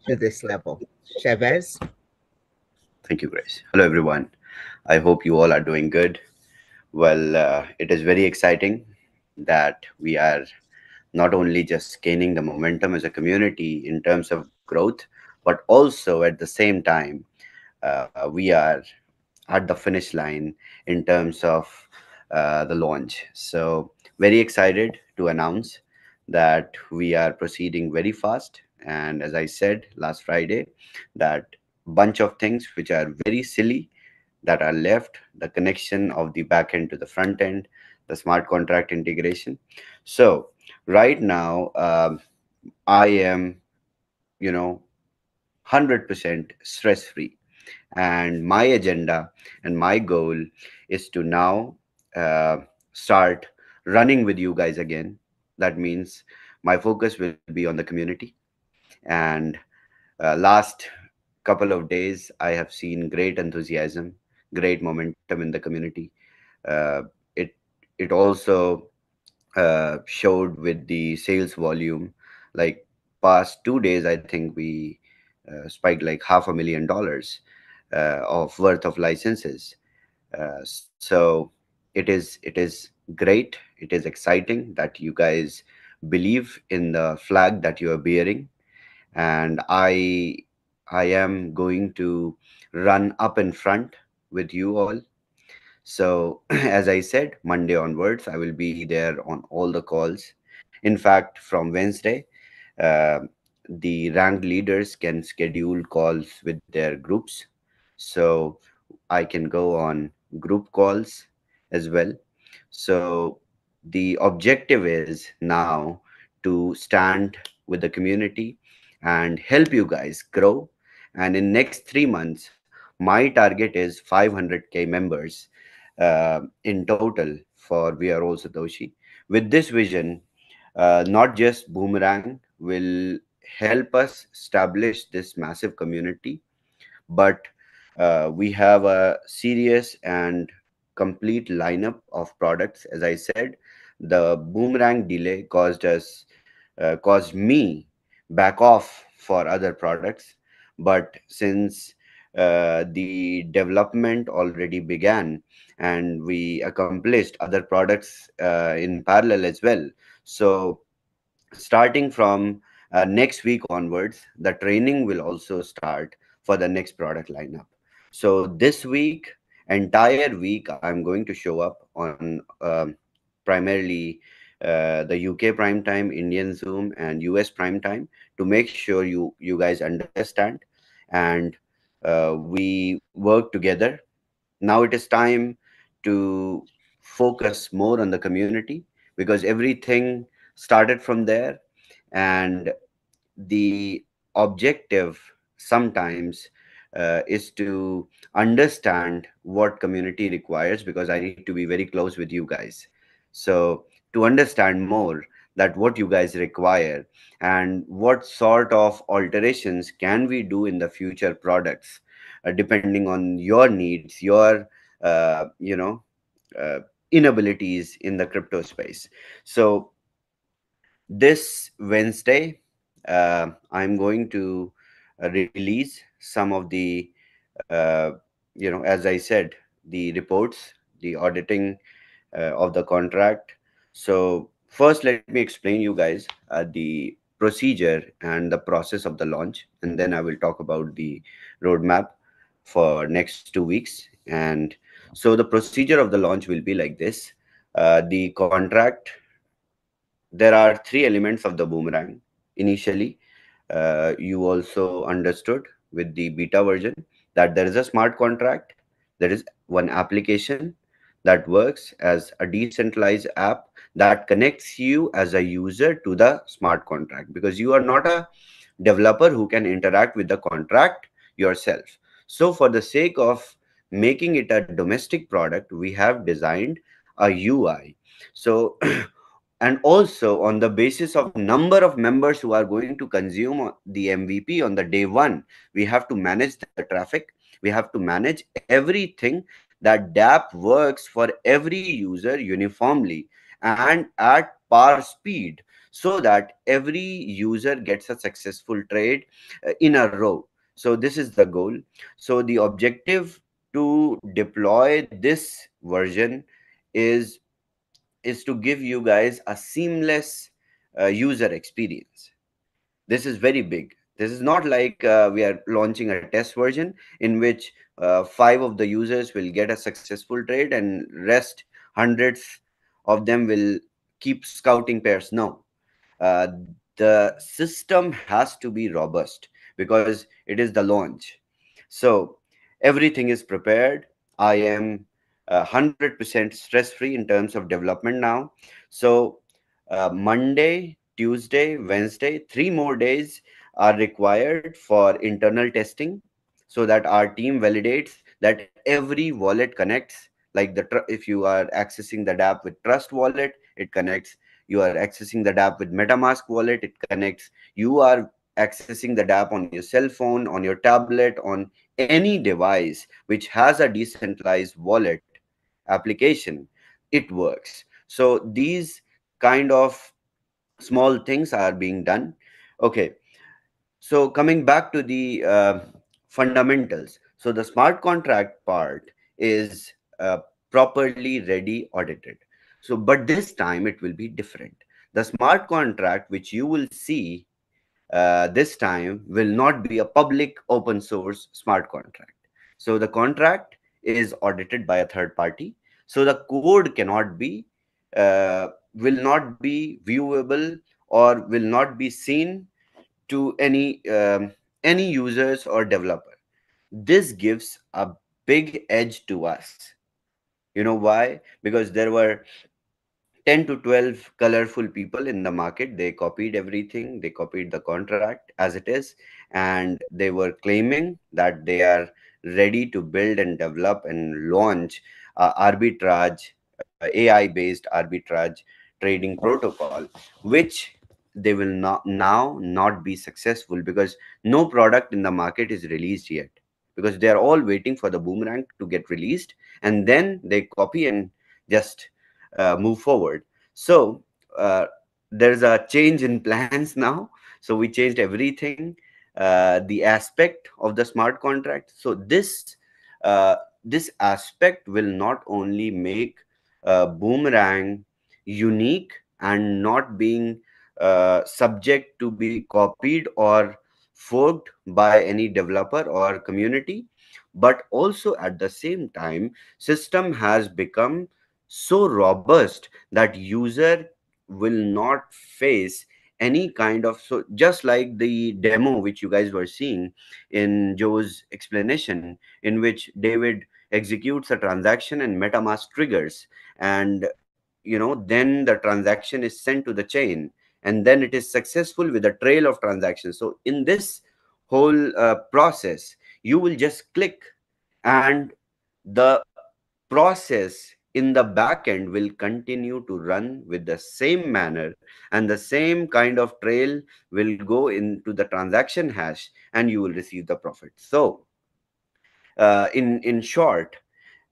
to this level. Chavez? Thank you, Grace. Hello, everyone. I hope you all are doing good. Well, it is very exciting that we are not only just gaining the momentum as a community in terms of growth, but also at the same time, we are at the finish line in terms of the launch. So, very excited to announce that we are proceeding very fast. And as I said last Friday, that bunch of things which are very silly that are left, the connection of the back end to the front end, the smart contract integration. So, right now, I am, you know, 100% stress free, and my agenda and my goal is to now uh, start running with you guys again. That means my focus will be on the community. And last couple of days I have seen great enthusiasm, great momentum in the community. Uh, it it also showed with the sales volume. Like past 2 days, I think we spiked like $500,000 of worth of licenses. So it is great. It is exciting that you guys believe in the flag that you are bearing, and I am going to run up in front with you all. So, as I said, Monday onwards, I will be there on all the calls. In fact, from Wednesday, uh, the ranked leaders can schedule calls with their groups. So, I can go on group calls as well. So, the objective is now to stand with the community and help you guys grow. And in next 3 months, my target is 500K members in total for We Are All Satoshi. With this vision, not just Boomerang will help us establish this massive community, but we have a serious and complete lineup of products. As I said, the Boomerang delay caused me back off for other products, but since the development already began and we accomplished other products in parallel as well. So starting from next week onwards, the training will also start for the next product lineup. So this week, entire week, I'm going to show up on primarily the UK prime time, Indian Zoom, and US prime time to make sure you guys understand, and we work together. Now it is time to focus more on the community, because everything started from there. And the objective sometimes is to understand what community requires, because I need to be very close with you guys. So to understand more that what you guys require and what sort of alterations can we do in the future products, depending on your needs, your uh, you know uh, inabilities in the crypto space. So this Wednesday, I'm going to release some of the, uh, as I said, the reports, the auditing of the contract. So, first, let me explain you guys the procedure and the process of the launch, and then I will talk about the roadmap for next 2 weeks. And so, the procedure of the launch will be like this. The contract, there are three elements of the boomerang. Initially, you also understood with the beta version that there is a smart contract, there is one application that works as a decentralized app that connects you as a user to the smart contract, because you are not a developer who can interact with the contract yourself. So for the sake of making it a domestic product, we have designed a UI. So and also on the basis of number of members who are going to consume the MVP on the day one, we have to manage the traffic, we have to manage everything, that DAPP works for every user uniformly and at par speed. so that every user gets a successful trade in a row. So this is the goal. So the objective to deploy this version is to give you guys a seamless user experience. This is very big. This is not like we are launching a test version in which five of the users will get a successful trade and rest hundreds of them will keep scouting pairs. No, uh, the system has to be robust because it is the launch. So everything is prepared. I am 100% stress free in terms of development now. So Monday, Tuesday, Wednesday, 3 more days are required for internal testing so that our team validates that every wallet connects. Like if you are accessing the DApp with Trust Wallet, it connects. You are accessing the DApp with MetaMask wallet, it connects. You are accessing the DApp on your cell phone, on your tablet, on any device which has a decentralized wallet application, it works. So these kind of small things are being done. Okay, so coming back to the fundamentals. So the smart contract part is properly ready audited. So, but this time it will be different. The smart contract which you will see this time will not be a public open source smart contract. So the contract is audited by a third party. So the code cannot be, will not be viewable or will not be seen to any users or developer. This gives a big edge to us. You know why? Because there were 10 to 12 colorful people in the market. They copied everything, they copied the contract as it is, and they were claiming that they are ready to build and develop and launch arbitrage, AI based arbitrage trading protocol, which they will not now not be successful because no product in the market is released yet, because they are all waiting for the boomerang to get released and then they copy and just move forward. So uh, there's a change in plans now. So we changed everything, the aspect of the smart contract. So uh, this aspect will not only make boomerang unique and not being subject to be copied or forked by any developer or community, but also at the same time system has become so robust that user will not face any kind of, so just like the demo which you guys were seeing in Joe's explanation, in which David executes a transaction and MetaMask triggers, and then the transaction is sent to the chain, and then it is successful with a trail of transactions. So in this whole process you will just click, and the process in the back end will continue to run with the same manner, and the same kind of trail will go into the transaction hash, and you will receive the profit. So in short,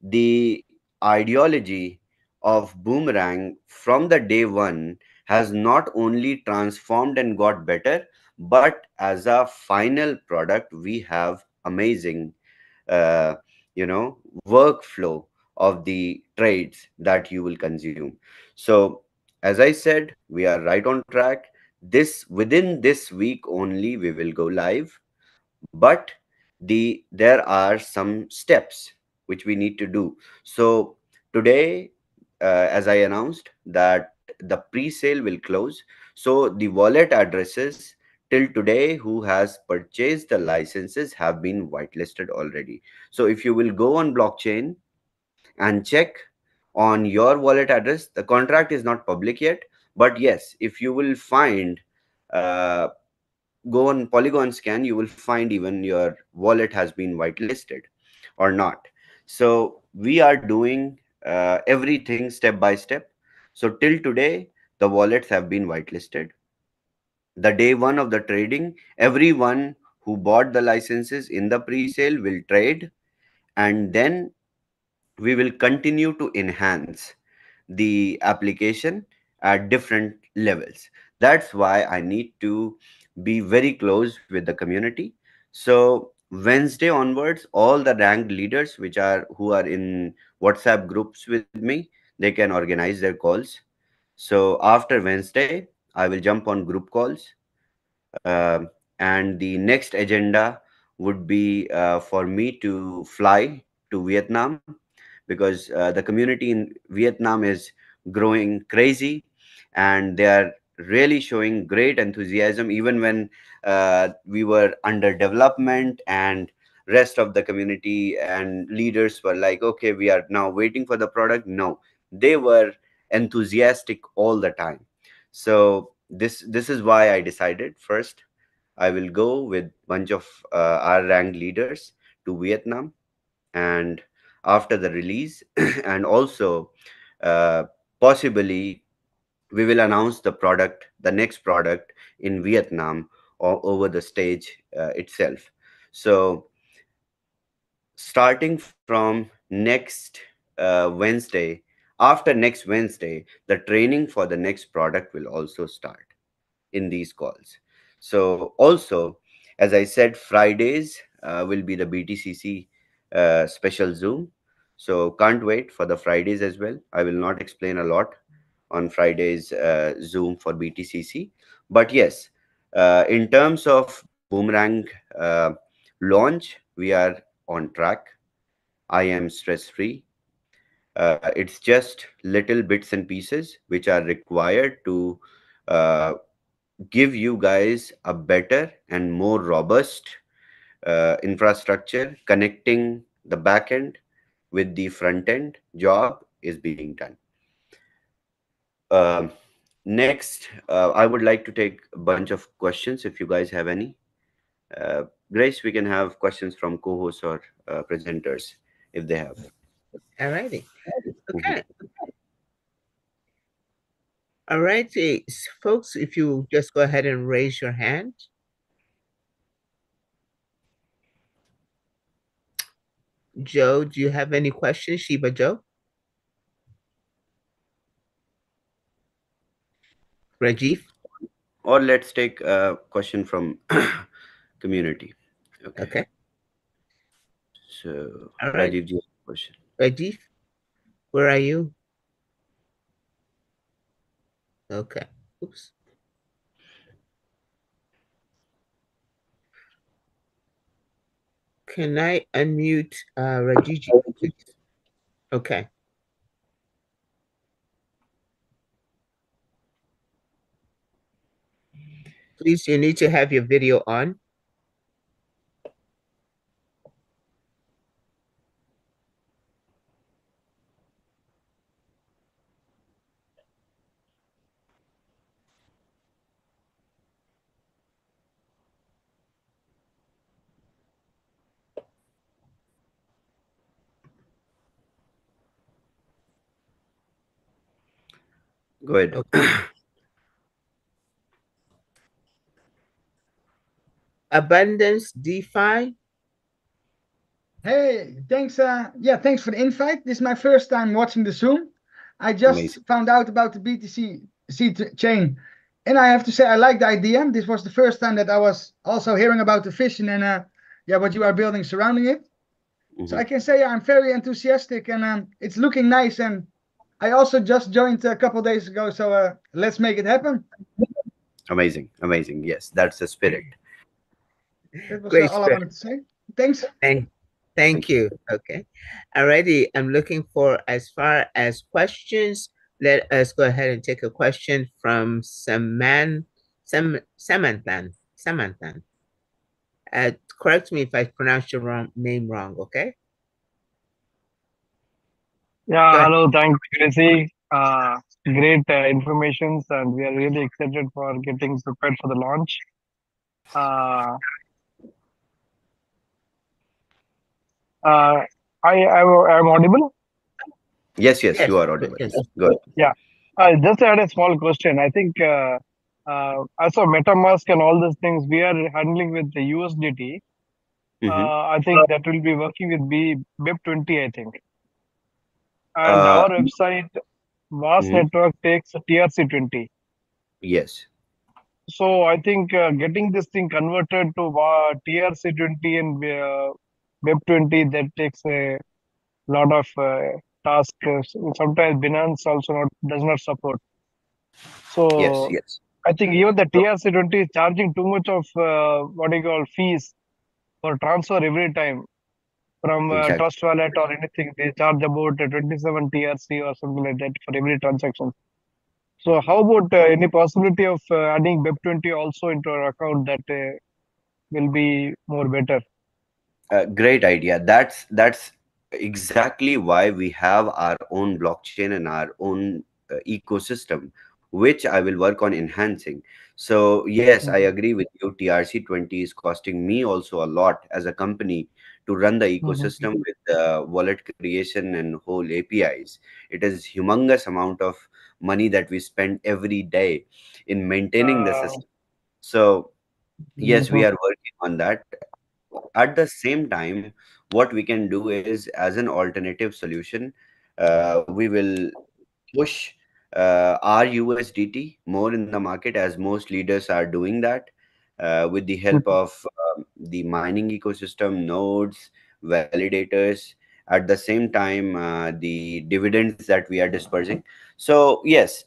the ideology of boomerang from the day one has not only transformed and got better, but as a final product we have amazing uh, workflow of the trades that you will consume. So as I said, we are right on track. This within this week only we will go live, but there are some steps which we need to do. So today, as I announced, that the pre-sale will close. So the wallet addresses till today who has purchased the licenses have been whitelisted already. So if you will go on blockchain and check on your wallet address, the contract is not public yet, but yes, if you will find, uh, go on Polygon scan, you will find even your wallet has been whitelisted or not. So we are doing everything step by step. So till today the wallets have been whitelisted. The day one of the trading, everyone who bought the licenses in the pre-sale will trade, and then we will continue to enhance the application at different levels. That's why I need to be very close with the community. So Wednesday onwards, all the ranked leaders who are in WhatsApp groups with me, they can organize their calls. So after Wednesday, I will jump on group calls. Uh, and the next agenda would be for me to fly to Vietnam, because the community in Vietnam is growing crazy, and they are really showing great enthusiasm even when we were under development, and rest of the community and leaders were like, okay, we are now waiting for the product. No, they were enthusiastic all the time. So this is why I decided, first I will go with bunch of our ranked leaders to Vietnam, and after the release and also uh, possibly we will announce the next product in Vietnam or over the stage itself. So starting from next Wednesday, after next Wednesday, the training for the next product will also start in these calls. So also, as I said, Fridays will be the BTCC special Zoom. So can't wait for the Fridays as well. I will not explain a lot on Friday's Zoom for BTCC. But yes, in terms of Boomerang launch, we are on track. I am stress free. It's just little bits and pieces which are required to uh, give you guys a better and more robust infrastructure. Connecting the back end with the front end job is being done. Um Next, I would like to take a bunch of questions if you guys have any. Grace, we can have questions from co-hosts or presenters if they have. All righty. Mhm. Okay. All righty, folks, if you just go ahead and raise your hand. Joe, do you have any questions? Sheba Joe? Rajiv? Or let's take a question from community. Okay. Okay. So, All right. Rajiv, do you have a question? Rajiv, where are you? Okay. Oops. Can I unmute Rajiv, please? Okay. Please, you need to have your video on. Go ahead. Okay. Abundance DeFi. Hey, thanks. Thanks for the invite. This is my first time watching the Zoom. I just Amazing. found out about the BTCC chain, and I have to say I like the idea. This was the first time that I was also hearing about the vision and what you are building surrounding it. So I can say I'm very enthusiastic, and it's looking nice. And I also just joined a couple days ago, so let's make it happen. Amazing, amazing. Yes, that's the spirit. That was Great all I spirit. wanted to say. Thanks. Thank you. Okay. Alrighty. I'm looking for, as far as questions, let us go ahead and take a question from Samanthan. Samanthan. Correct me if I pronounced your name wrong, okay? Yeah, hello, thanks, Gracie. Great informations, and we are really excited for getting prepared for the launch. I'm audible? Yes, you are audible. Yes. Good. Yeah, I just had a small question. I think as for MetaMask and all these things, we are handling with the USDT. I think that will be working with BIP20, I think. And our website, Waas.network takes TRC20. Yes. So I think getting this thing converted to TRC20 and Web20, that takes a lot of tasks. Sometimes Binance also does not support. Yes, So yes. I think even the TRC20 is charging too much of what you call fees for transfer every time from Exactly. Trust Wallet or anything. They charge about 27 TRC or something like that for every transaction. So how about any possibility of adding Web20 also into our account that will be more better? Great idea. That's exactly why we have our own blockchain and our own ecosystem, which I will work on enhancing. So yes, I agree with you. TRC20 is costing me also a lot as a company to run the ecosystem with wallet creation and whole APIs. It is humongous amount of money that we spend every day in maintaining the Uh, system. So yes, we mhm, are working on that. At the same time, what we can do is, as an alternative solution, we will push our USDT more in the market, as most leaders are doing that, with the help of the mining ecosystem, nodes, validators. At the same time, the dividends that we are dispersing. So yes,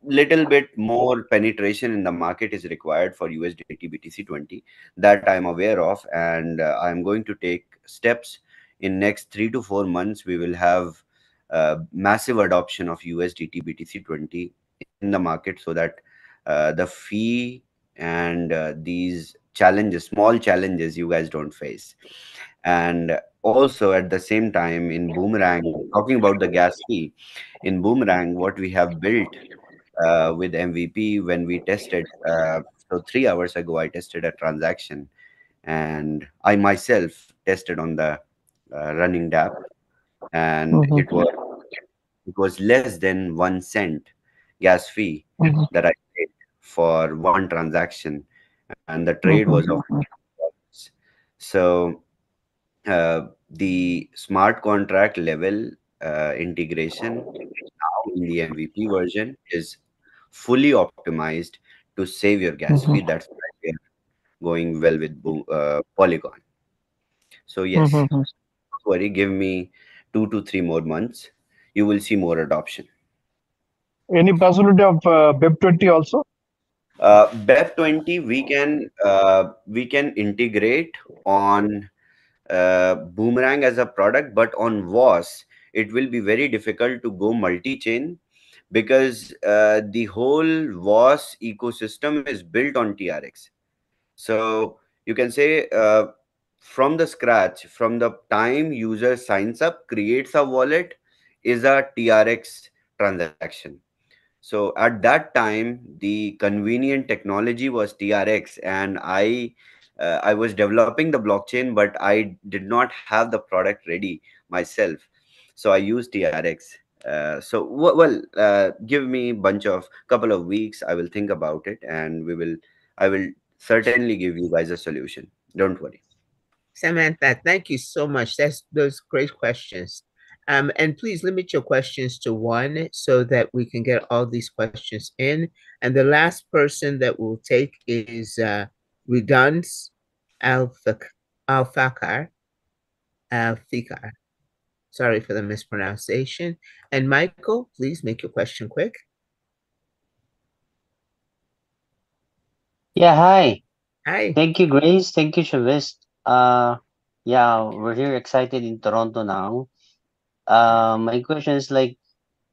little bit more penetration in the market is required for USDT BTC20, that I'm aware of, and I'm going to take steps. In next 3 to 4 months, we will have massive adoption of USDT BTC20 in the market, so that the fee and these challenges, small challenges, you guys don't face. And also at the same time, in Boomerang, talking about the gas fee, in Boomerang, what we have built with MVP when we tested. So 3 hours ago, I tested a transaction, and I myself tested on the running DAPP, and mhm, it was less than 1 cent gas fee mhm, that I paid for one transaction, and the trade was of mhm, $1. So the smart contract level integration now in the MVP version is fully optimized to save your gas fee. mhm, That's why we are going well with Polygon. So yes, mhm. don't worry, give me 2 to 3 more months. You will see more adoption. Any possibility of Web20 also? BEP20 we can integrate on Boomerang as a product, but on WAS it will be very difficult to go multi-chain, because the whole WAS ecosystem is built on TRX. So you can say, from the scratch, from the time user signs up, creates a wallet, is a TRX transaction. So at that time, the convenient technology was TRX, and I was developing the blockchain, but I did not have the product ready myself. So I used TRX. Give me bunch of couple of weeks. I will think about it, and I will certainly give you guys a solution. Don't worry. Samantha, thank you so much. That's those great questions. And please limit your questions to one so that we can get all these questions in. And the last person that we'll take is Redunce Alfakar. Alfikar. Sorry for the mispronunciation. And Michael, please make your question quick. Yeah, hi. Hi. Thank you, Grace. Thank you, Chavez. Yeah, we're here excited in Toronto now. My question is like,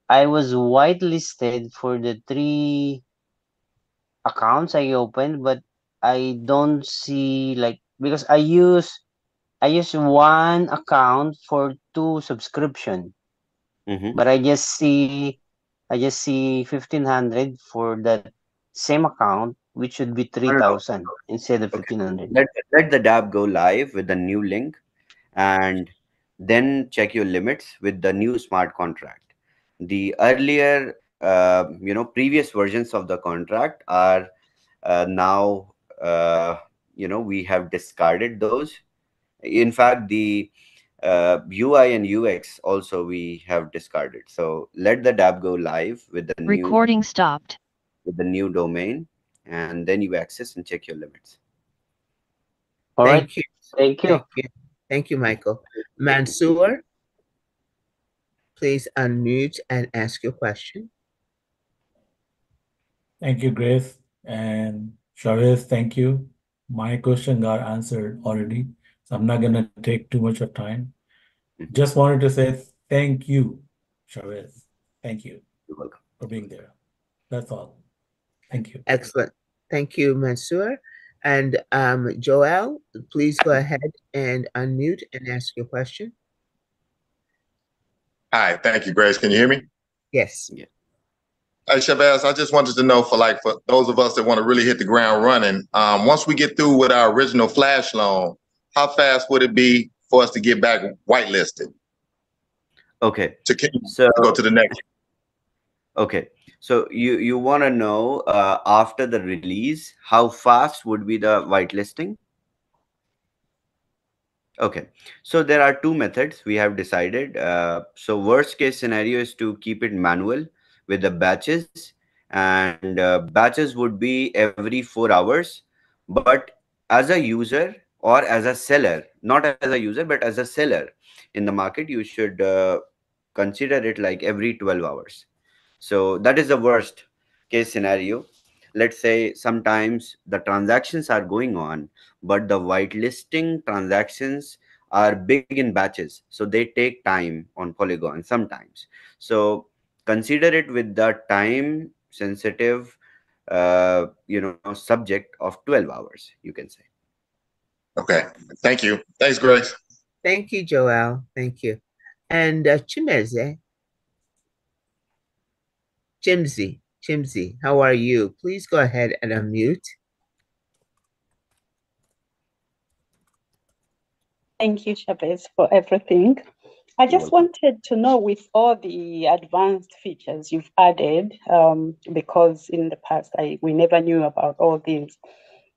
I was whitelisted for the 3 accounts I opened, but I don't see like because I use one account for 2 subscription, Mm-hmm. but I just see 1,500 for that same account, which should be No, no, no. 3,000 instead of Okay. 1,500. Let the DApp go live with the new link, and then check your limits with the new smart contract. The earlier, previous versions of the contract are now, we have discarded those. In fact, the UI and UX also we have discarded. So let the DApp go live with the Recording stopped. new domain, and then you access and check your limits. All right. Thank you. Thank you. Thank you. Thank you, Michael. Mansoor, please unmute and ask your question. Thank you, Grace. And Shavez, thank you. My question got answered already, so I'm not going to take too much of time. Just wanted to say thank you, Shavez. Thank you. You're welcome for being there. That's all. Thank you. Excellent. Thank you, Mansoor. And Joel, please go ahead and unmute and ask your question. Hi, thank you, Grace. Can you hear me? Yes. Yeah. Hey, Shavez, I just wanted to know for those of us that want to really hit the ground running, once we get through with our original flash loan, how fast would it be for us to get back whitelisted? Okay. To go to the next. Okay. So you want to know after the release, how fast would be the whitelisting? Okay. So there are two methods we have decided. So worst case scenario is to keep it manual with the batches, and batches would be every 4 hours. But as a user or as a seller, not as a user, but as a seller in the market, you should consider it like every 12 hours. So that is the worst case scenario. Let's say sometimes the transactions are going on, but the whitelisting transactions are big in batches. So they take time on Polygon sometimes. So consider it with the time sensitive, subject of 12 hours, you can say. Okay. Thank you. Thanks, Grace. Thank you, Joel. Thank you. And Chimeze. Chimzi, how are you? Please go ahead and unmute. Thank you, Shavez, for everything. I just wanted to know, with all the advanced features you've added, because in the past we never knew about all these,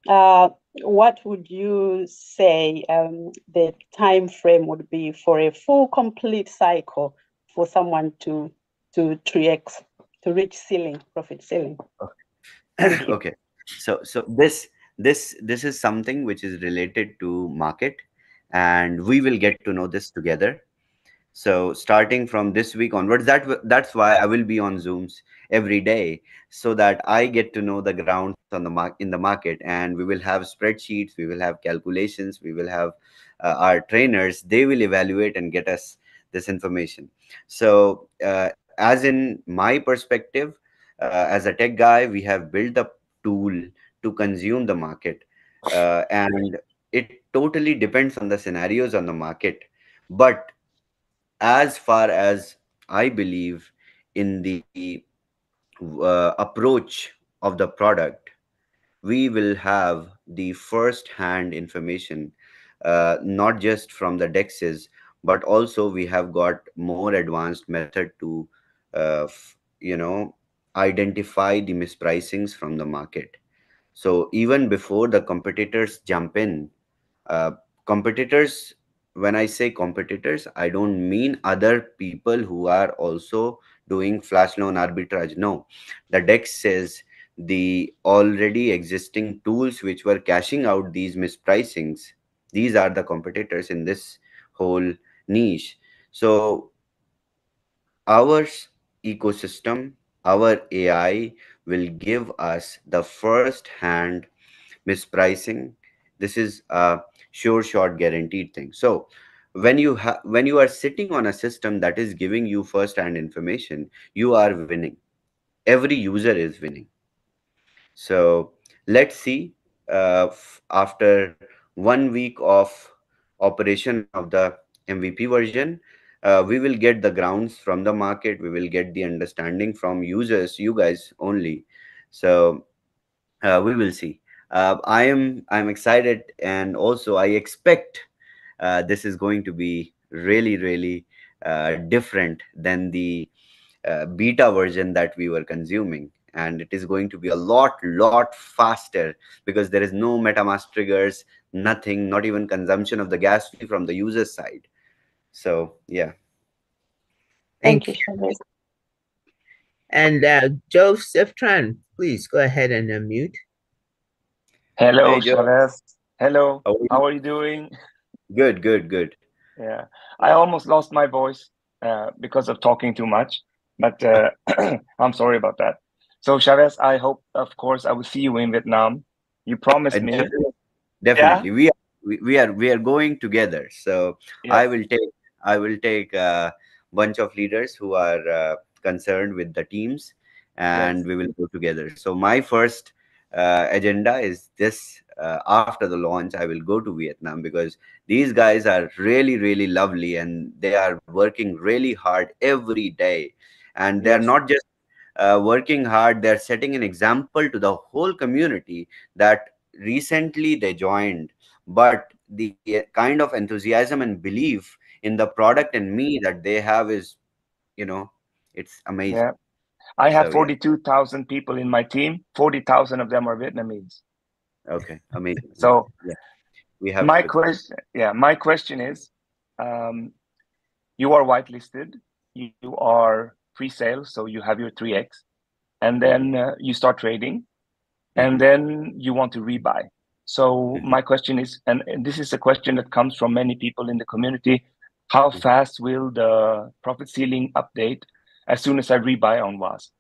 what would you say the time frame would be for a full complete cycle for someone to 3x, to reach profit ceiling? Okay. So this is something which is related to market, and we will get to know this together. So starting from this week onwards, that's why I will be on Zooms every day, so that I get to know the grounds on in the market, and we will have spreadsheets, we will have calculations, we will have our trainers. They will evaluate and get us this information. So as in my perspective, as a tech guy, we have built a tool to consume the market, and it totally depends on the scenarios on the market. But as far as I believe in the approach of the product, we will have the first hand information, not just from the dexes, but also we have got more advanced method to identify the mispricings from the market. So even before the competitors jump in, competitors, when I say competitors, I don't mean other people who are also doing flash loan arbitrage. No, the dex says the already existing tools which were cashing out these mispricings, these are the competitors in this whole niche. So our ecosystem, our AI will give us the first hand mispricing. This is a sure shot guaranteed thing. So when you are sitting on a system that is giving you first hand information, you are winning. Every user is winning. So let's see, after 1 week of operation of the MVP version, we will get the grounds from the market, we will get the understanding from users, you guys only. So we will see. I'm excited, and also I expect this is going to be really different than the beta version that we were consuming, and it is going to be a lot faster, because there is no MetaMask triggers, nothing, not even consumption of the gas fee from the user side. So yeah. Thank you, Shavez. And Joseph Tran, please go ahead and unmute. Hello, Hey, Joe. Shavez. Hello. How are you? How are you doing? Good. Yeah, I almost lost my voice because of talking too much, but I'm sorry about that. So, Chavez, I hope, of course, I will see you in Vietnam. You promised me. Definitely. Yeah? We are going together. So Yeah. I will take a bunch of leaders who are concerned with the teams, and Yes. we will go together. So my first agenda is this: after the launch, I will go to Vietnam, because these guys are really lovely, and they are working really hard every day, and they are Yes. not just working hard, they're setting an example to the whole community that recently they joined, but the kind of enthusiasm and belief in the product and me that they have is, it's amazing. Yeah. I have So yeah. 42,000 people in my team. 40,000 of them are Vietnamese. Okay, amazing. So Yeah, we have my to. question is, you are whitelisted, you are pre-sale, so you have your 3x, and then you start trading, and then you want to rebuy. So my question is, and this is a question that comes from many people in the community, how fast will the profit ceiling update as soon as I rebuy on Waas?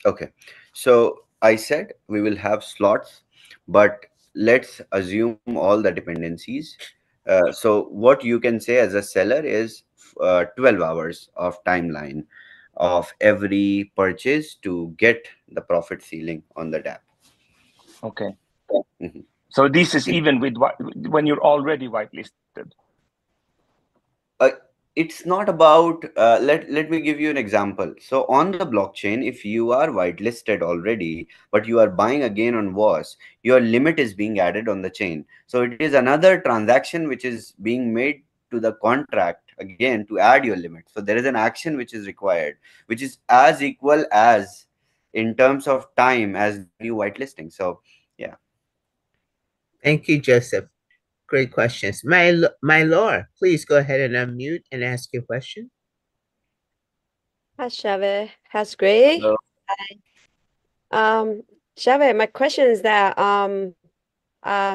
Okay, so I said we will have slots, but let's assume all the dependencies. So what you can say as a seller is 12 hours of timeline of every purchase to get the profit ceiling on the DAPP. Okay. Mhm. So this is even with when you're already whitelisted. It's not about let me give you an example. So on the blockchain, if you are whitelisted already but you are buying again on Waas, your limit is being added on the chain. So it is another transaction which is being made to the contract again to add your limit. So there is an action which is required, which is as equal as in terms of time as the new whitelisting. So yeah. Thank you, Joseph. Great questions. My Lord, please go ahead and unmute and ask your question. Hi, Shavez. That's great. Hello. Hi. Shavez, my question is that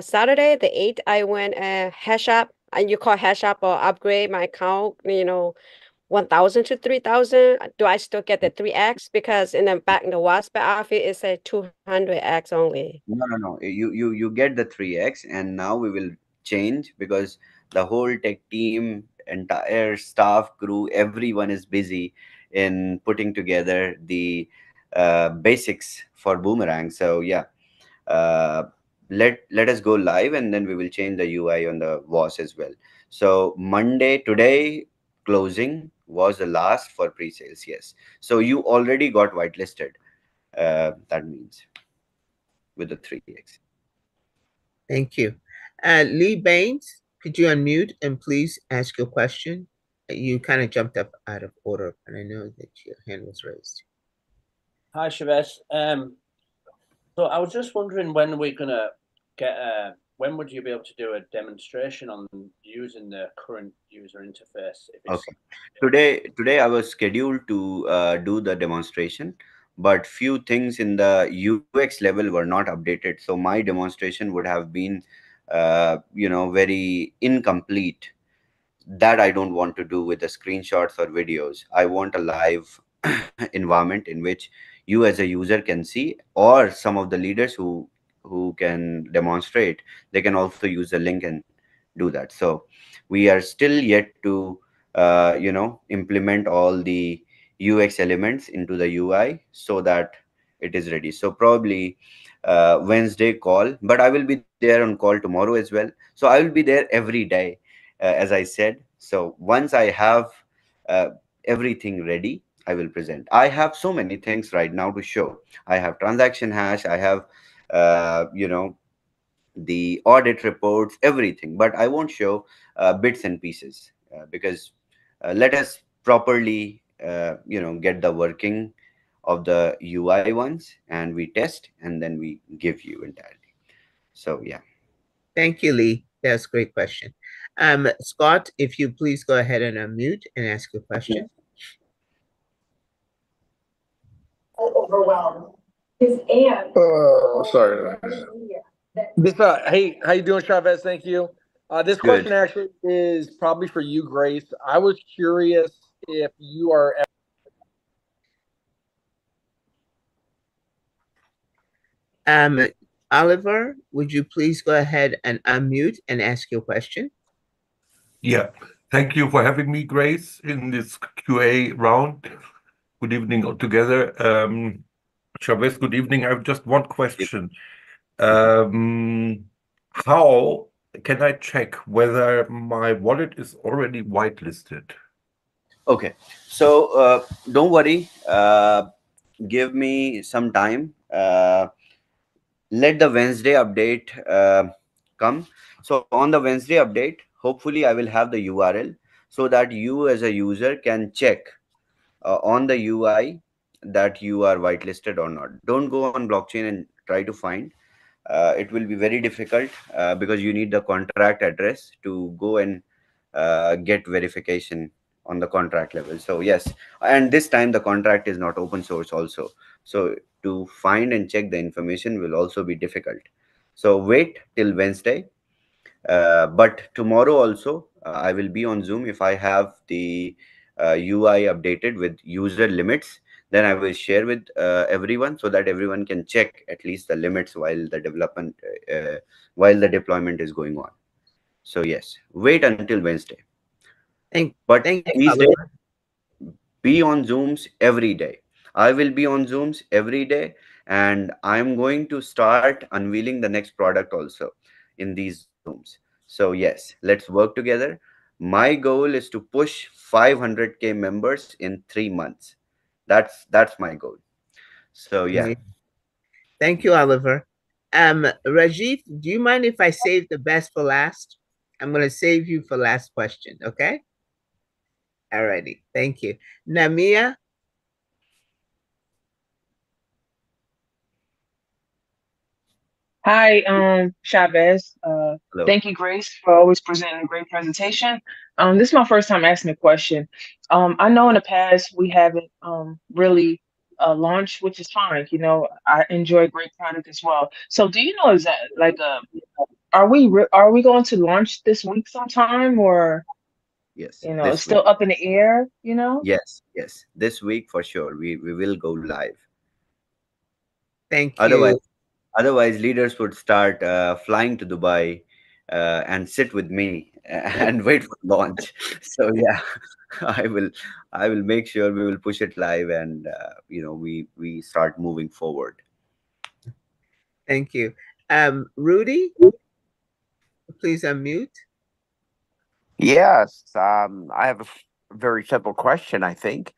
Saturday the 8th, I went hash up, and you call hash up or upgrade my account, 1,000 to 3,000. Do I still get the 3x? Because in the back in the WhatsApp office, it said 200x only. No. You get the 3x, and now we will change because the whole tech team, entire staff, crew, everyone is busy in putting together the basics for Boomerang. So yeah, let us go live, and then we will change the UI on the Waas as well. So Monday today closing was the last for pre-sales. Yes. So you already got whitelisted. That means with the 3x. Thank you. Lee Baines, could you unmute and please ask your question? You kind of jumped up out of order, and I know that your hand was raised. Hi, Shavez. So I was just wondering when we're gonna get when would you be able to do a demonstration on using the current user interface? Okay. Today I was scheduled to do the demonstration, but few things in the UX level were not updated. So my demonstration would have been, very incomplete. That I don't want to do with the screenshots or videos. I want a live environment in which you as a user can see, or some of the leaders who can demonstrate, they can also use the link and do that. So we are still yet to implement all the UX elements into the UI so that it is ready. So probably Wednesday call, but I will be there on call tomorrow as well. So I will be there every day, as I said. So once I have everything ready, I will present. I have so many things right now to show. I have transaction hash, I have the audit reports, everything, but I won't show bits and pieces because let us properly get the working of the UI once, and we test, and then we give you entirely. So yeah. Thank you, Lee. That's a great question. Scott, if you please go ahead and unmute and ask your question. Overwhelmed. His aunt. Sorry. This hey, how you doing, Chavez? Thank you. This question actually is probably for you, Grace. I was curious if you are. Oliver, would you please go ahead and unmute and ask your question? Yeah, thank you for having me, Grace, in this QA round. Good evening all together. Chavez, good evening. I have just one question. How can I check whether my wallet is already whitelisted? Okay, so don't worry. Give me some time. Let the Wednesday update come. So on the Wednesday update, hopefully I will have the URL so that you as a user can check on the UI that you are whitelisted or not. Don't go on blockchain and try to find. It will be very difficult because you need the contract address to go and get verification on the contract level. So yes, and this time the contract is not open source also. So to find and check the information will also be difficult. So wait till Wednesday. But tomorrow also I will be on Zoom. If I have the UI updated with user limits, then I will share with everyone so that everyone can check at least the limits while the development, while the deployment is going on. So yes, wait until Wednesday. But these days, be on Zooms every day. I will be on Zooms every day, and I'm going to start unveiling the next product also in these Zooms. So yes, let's work together. My goal is to push 500K members in 3 months. That's my goal. So yeah. Okay. Thank you, Oliver. Rajiv, do you mind if I save the best for last? I'm going to save you for last question, okay? Alrighty, thank you. Namia? Hi, Chavez. Hello. Thank you, Grace, for always presenting a great presentation. This is my first time asking a question. I know in the past we haven't really launched, which is fine. You know, I enjoy great product as well. So, do you know is that like are we going to launch this week sometime, or yes, you know, it's still up in the air? You know. Yes, this week for sure we will go live. Thank you. Otherwise, leaders would start flying to Dubai and sit with me and wait for launch. So yeah, I will make sure we will push it live, and we start moving forward. Thank you. Rudy, please unmute. Yes, I have a very simple question, I think.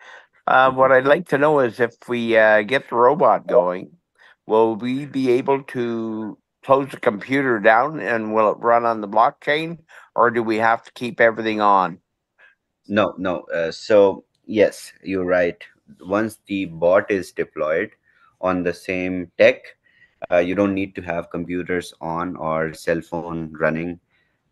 What I'd like to know is if we get the robot going, will we be able to close the computer down and will it run on the blockchain, or do we have to keep everything on? No. So yes, you're right. Once the bot is deployed on the same tech, you don't need to have computers on or cell phone running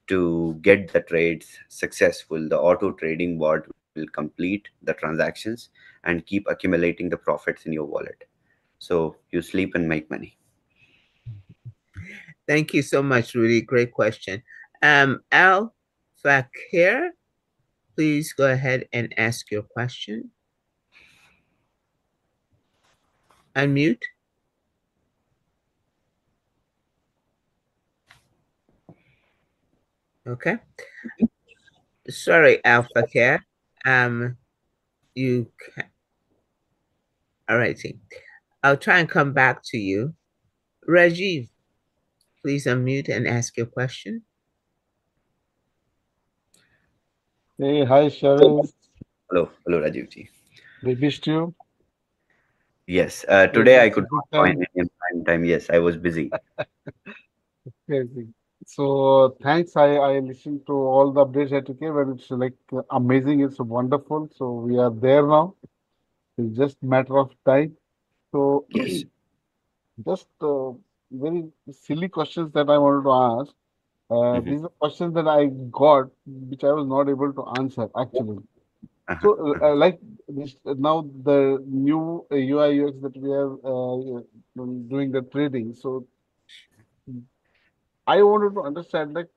to get the trades successful. The auto trading bot will complete the transactions and keep accumulating the profits in your wallet. So you sleep and make money. Thank you so much, Rudy. Great question. Al Fakir, please go ahead and ask your question. Unmute. Okay. Sorry, Al Fakir. You can. All right, team. I'll try and come back to you. Rajiv, please unmute and ask your question. Hey, hi, Shavez. Hello, Rajiv ji. We missed you. Yes, today I could not join in prime time. Yes, I was busy. Okay. So thanks. I listened to all the updates that you gave, and it's like amazing. It's wonderful. So we are there now. It's just matter of time. So yes, just very silly questions that I wanted to ask. These are questions that I got, which I was not able to answer actually. So, like this, now the new UI UX that we are doing the trading. So, I wanted to understand, like,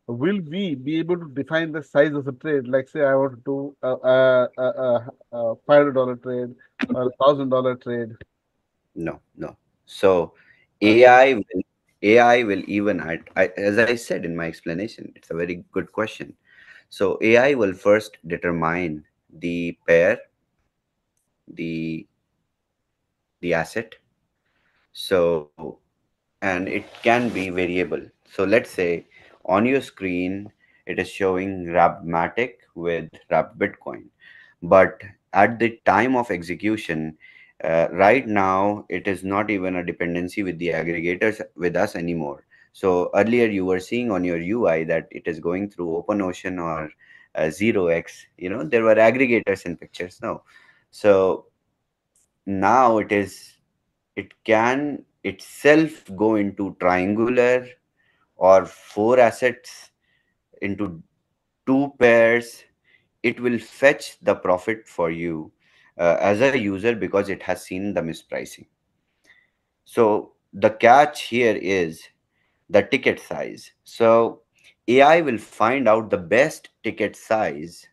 will we be able to define the size of the trade? Like, say, I want to do a $500 trade or $1,000 trade. No, no. So Okay. AI will even as I said in my explanation, it's a very good question. So AI will first determine the pair, the asset. So, and it can be variable. So let's say on your screen it is showing Rabmatic with Rab Bitcoin, but at the time of execution, right now it is not even a dependency with the aggregators with us anymore. So earlier you were seeing on your UI that it is going through OpenOcean or 0x. There were aggregators in pictures now. So now it can itself go into triangular or four assets into two pairs. It will fetch the profit for you as a user because it has seen the mispricing. So the catch here is the ticket size. So AI will find out the best ticket size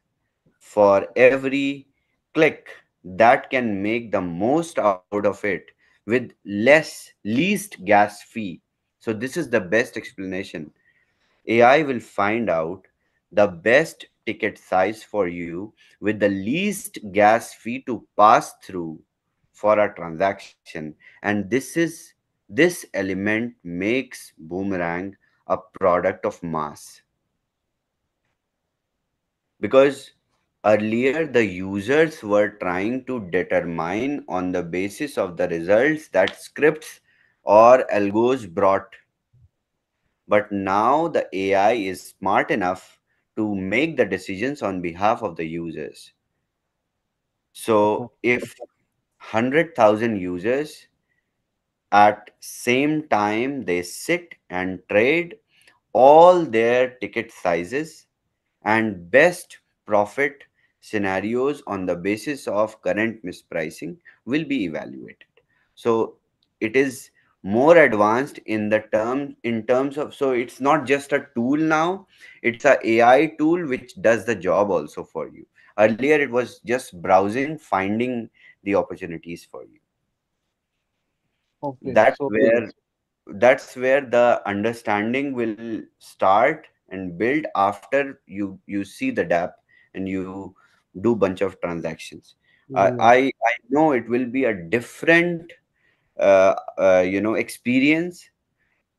for every click that can make the most out of it with least gas fee. So this is the best explanation. AI will find out the best ticket size for you with the least gas fee to pass through for a transaction. And this element makes Boomerang a product of mass. Because earlier the users were trying to determine on the basis of the results that scripts or algos brought, but now the AI is smart enough to make the decisions on behalf of the users. So if 100,000 users at same time they sit and trade all their ticket sizes and best profit scenarios on the basis of current mispricing will be evaluated. So it is more advanced in terms of, so it's not just a tool now, it's a AI tool which does the job also for you. Earlier it was just browsing, finding the opportunities for you. Okay. that's So where that's where the understanding will start and build after you see the DAPP and you do bunch of transactions. yeah. I know it will be a different experience.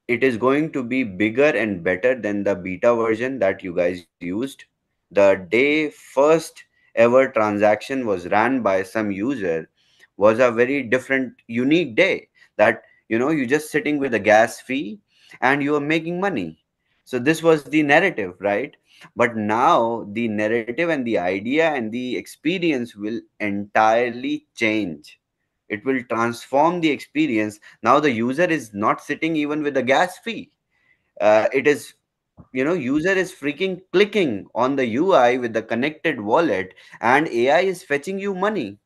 It is going to be bigger and better than the beta version that you guys used. The day first ever transaction was ran by some user was a very different, unique day, that you're just sitting with a gas fee and you are making money. So this was the narrative, right? But now the narrative and the idea and the experience will entirely change. It will transform the experience. Now the user is not sitting even with a gas fee. It is, user is freaking clicking on the UI with the connected wallet, and AI is fetching you money.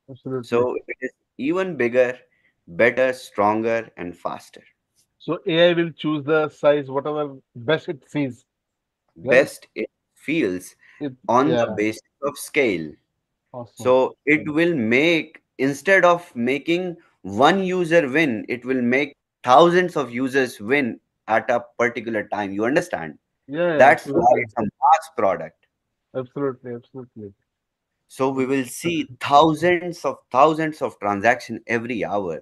Absolutely. So it is even bigger, better, stronger, and faster. So AI will choose the size, whatever best it sees, right? Best it feels It, on the yeah. basis of scale. Awesome. So it will make, instead of making one user win, it will make thousands of users win at a particular time. You understand? Yeah, That's why absolutely. it's a mass product. Absolutely. Absolutely. So we will see thousands of transactions every hour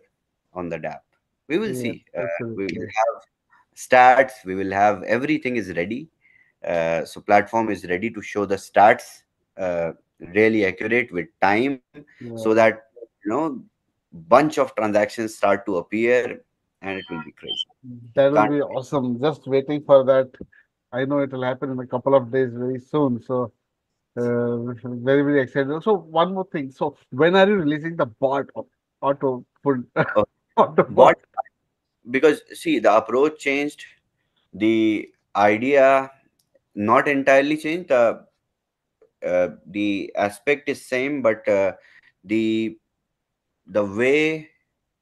on the DApp. We will Yeah, see. We will absolutely. have stats. We will have, everything is ready. So platform is ready to show the stats really accurate with time, so Yeah. that bunch of transactions start to appear, and it will be crazy. That will Can't be awesome. Just waiting for that. I know it will happen in a couple of days very soon. So very, very excited. So one more thing. So when are you releasing the bot of auto food uh, auto what, bot? because see, the approach changed, the idea not entirely changed. The aspect is same, but the the way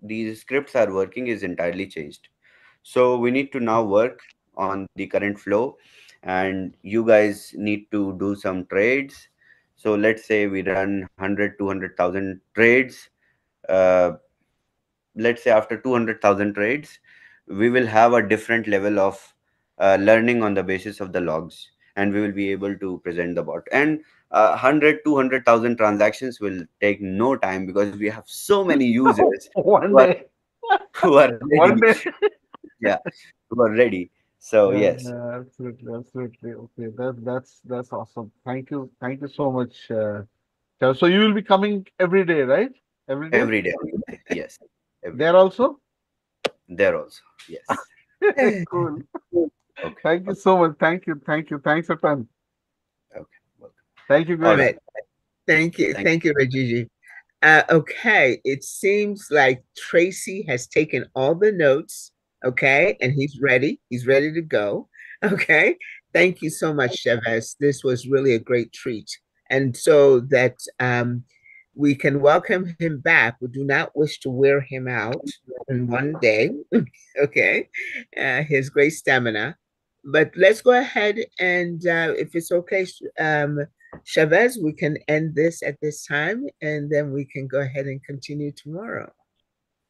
these scripts are working is entirely changed. So we need to now work on the current flow, and you guys need to do some trades. So let's say we run 100, 200,000 trades. Let's say after 200,000 trades, we will have a different level of learning on the basis of the logs, and we will be able to present the bot. And 100, 200,000 transactions will take no time, because we have so many users One day. who are One ready. day. Yeah, who are ready. So Yeah, yes, yeah, absolutely, absolutely. Okay, that's awesome. Thank you so much. So you will be coming every day, right? Every day? every day. Yes, every There day. also? There also. Yes. Cool. Okay. Thank you so much. Thank you. Thanks a ton. Okay. Welcome. Thank you, All Grace. right. Thank you. Thank you, Rajiji. Okay, it seems like Tracy has taken all the notes, okay, and he's ready. He's ready to go. Okay, thank you so much, Chavez. This was really a great treat. And so that we can welcome him back. We do not wish to wear him out in one day, okay, his great stamina. But let's go ahead and, if it's okay, Chavez, we can end this at this time, and then we can go ahead and continue tomorrow.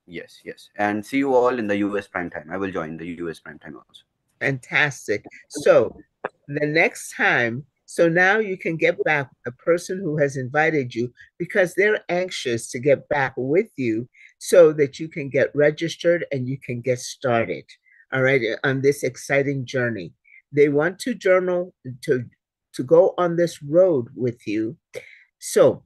Yes, yes. And see you all in the US prime time. I will join the US prime time also. Fantastic. So the next time, so now you can get back with the person who has invited you, because they're anxious to get back with you so that you can get registered and you can get started, all right, on this exciting journey. They want to journal, to go on this road with you. So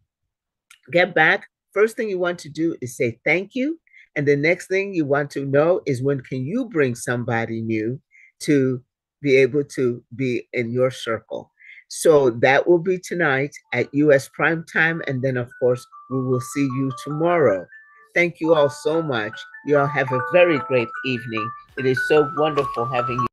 get back. First thing you want to do is say thank you. And the next thing you want to know is, when can you bring somebody new to be able to be in your circle? So that will be tonight at US prime time. And then, of course, we will see you tomorrow. Thank you all so much. You all have a very great evening. It is so wonderful having you